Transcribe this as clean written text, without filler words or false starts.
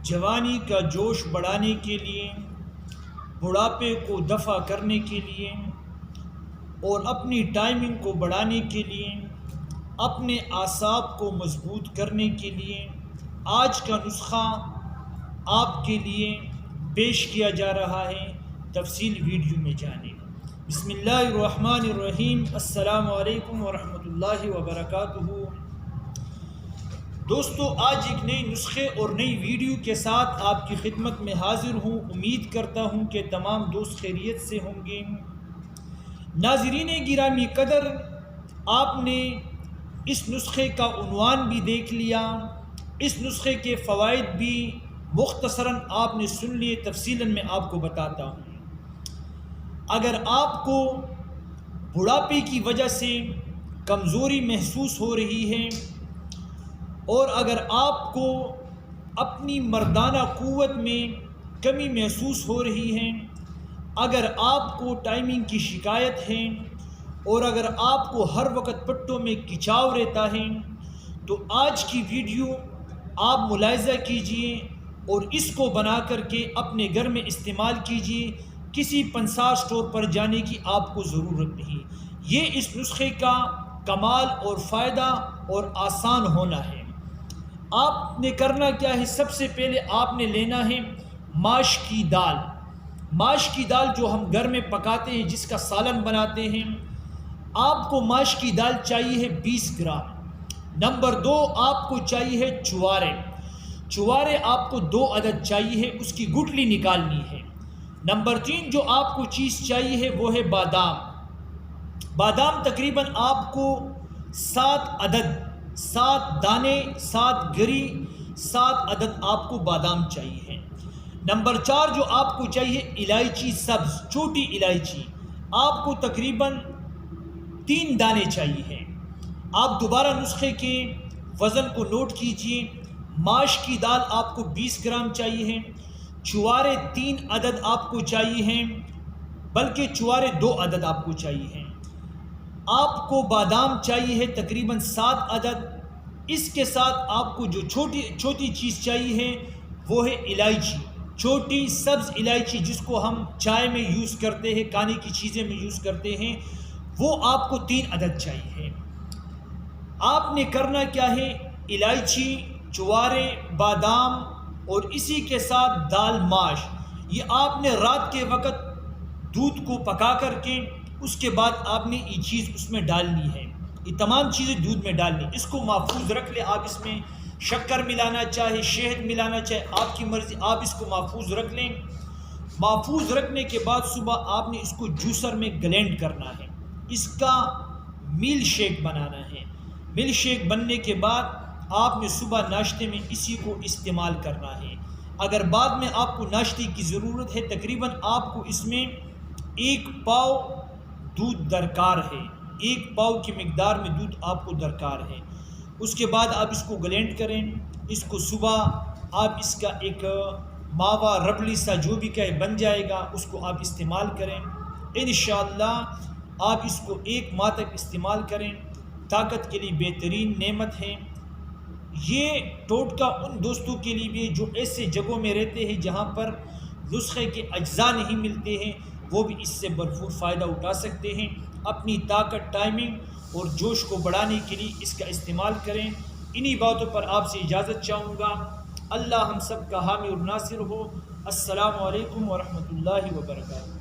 جوانی کا جوش بڑھانے کے لیے، بڑھاپے کو دفع کرنے کے لیے اور اپنی ٹائمنگ کو بڑھانے کے لیے، اپنے اعصاب کو مضبوط کرنے کے لیے آج کا نسخہ آپ کے لیے پیش کیا جا رہا ہے۔ تفصیل ویڈیو میں جانیں۔ بسم اللہ الرحمن الرحیم۔ السلام علیکم ورحمۃ اللہ وبرکاتہ۔ دوستو، آج ایک نئے نسخے اور نئی ویڈیو کے ساتھ آپ کی خدمت میں حاضر ہوں۔ امید کرتا ہوں کہ تمام دوست خیریت سے ہوں گے۔ ناظرین گرامی قدر، آپ نے اس نسخے کا عنوان بھی دیکھ لیا، اس نسخے کے فوائد بھی مختصراً آپ نے سن لیے۔ تفصیلاً میں آپ کو بتاتا ہوں۔ اگر آپ کو بڑھاپے کی وجہ سے کمزوری محسوس ہو رہی ہے اور اگر آپ کو اپنی مردانہ قوت میں کمی محسوس ہو رہی ہے، اگر آپ کو ٹائمنگ کی شکایت ہے اور اگر آپ کو ہر وقت پٹوں میں کھچاؤ رہتا ہے، تو آج کی ویڈیو آپ ملاحظہ کیجئے اور اس کو بنا کر کے اپنے گھر میں استعمال کیجئے۔ کسی پنسار سٹور پر جانے کی آپ کو ضرورت نہیں۔ یہ اس نسخے کا کمال اور فائدہ اور آسان ہونا ہے۔ آپ نے کرنا کیا ہے؟ سب سے پہلے آپ نے لینا ہے ماش کی دال۔ ماش کی دال جو ہم گھر میں پکاتے ہیں، جس کا سالن بناتے ہیں، آپ کو ماش کی دال چاہیے ہے 20 گرام۔ نمبر 2، آپ کو چاہیے ہے چوارے۔ چوارے آپ کو 2 عدد چاہیے ہے، اس کی گٹلی نکالنی ہے۔ نمبر 3 جو آپ کو چیز چاہیے ہے وہ ہے بادام۔ بادام تقریباً آپ کو 7 عدد، 7 دانے، 7 گری، 7 عدد آپ کو بادام چاہیے ہے۔ نمبر 4 جو آپ کو چاہیے الائچی سبز، چھوٹی الائچی، آپ کو تقریباً 3 دانے چاہیے ہیں۔ آپ دوبارہ نسخے کے وزن کو نوٹ کیجئے۔ ماش کی دال آپ کو 20 گرام چاہیے ہیں، چوارے 3 عدد آپ کو چاہیے ہیں، بلکہ چوارے 2 عدد آپ کو چاہیے ہیں۔ آپ کو بادام چاہیے ہے تقریباً 7 عدد۔ اس کے ساتھ آپ کو جو چھوٹی چیز چاہیے ہے وہ ہے الائچی، چھوٹی سبز الائچی، جس کو ہم چائے میں یوز کرتے ہیں، کھانے کی چیزیں میں یوز کرتے ہیں، وہ آپ کو 3 عدد چاہیے ہے۔ آپ نے کرنا کیا ہے؟ الائچی، چوارے، بادام اور اسی کے ساتھ دال ماش، یہ آپ نے رات کے وقت دودھ کو پکا کر کے اس کے بعد آپ نے یہ چیز اس میں ڈالنی ہے۔ یہ تمام چیزیں دودھ میں ڈالنی، اس کو محفوظ رکھ لیں۔ آپ اس میں شکر ملانا چاہے، شہد ملانا چاہے، آپ کی مرضی، آپ اس کو محفوظ رکھ لیں۔ محفوظ رکھنے کے بعد صبح آپ نے اس کو جوسر میں گلینڈ کرنا ہے، اس کا مل شیک بنانا ہے۔ مل شیک بننے کے بعد آپ نے صبح ناشتے میں اسی کو استعمال کرنا ہے۔ اگر بعد میں آپ کو ناشتے کی ضرورت ہے، تقریباً آپ کو اس میں 1 پاؤ دودھ درکار ہے، 1 پاؤ کی مقدار میں دودھ آپ کو درکار ہے۔ اس کے بعد آپ اس کو گلینڈ کریں، اس کو صبح آپ اس کا ایک ماوا ربڑی سا جو بھی کہے بن جائے گا، اس کو آپ استعمال کریں۔ انشاءاللہ آپ اس کو 1 ماہ تک استعمال کریں۔ طاقت کے لیے بہترین نعمت ہے۔ یہ ٹوٹکا ان دوستوں کے لیے بھی جو ایسے جگہوں میں رہتے ہیں جہاں پر نسخے کے اجزاء نہیں ملتے ہیں، وہ بھی اس سے بھرپور فائدہ اٹھا سکتے ہیں۔ اپنی طاقت، ٹائمنگ اور جوش کو بڑھانے کے لیے اس کا استعمال کریں۔ انہی باتوں پر آپ سے اجازت چاہوں گا۔ اللہ ہم سب کا حامی اور ناصر ہو۔ السلام علیکم ورحمۃ اللہ وبرکاتہ۔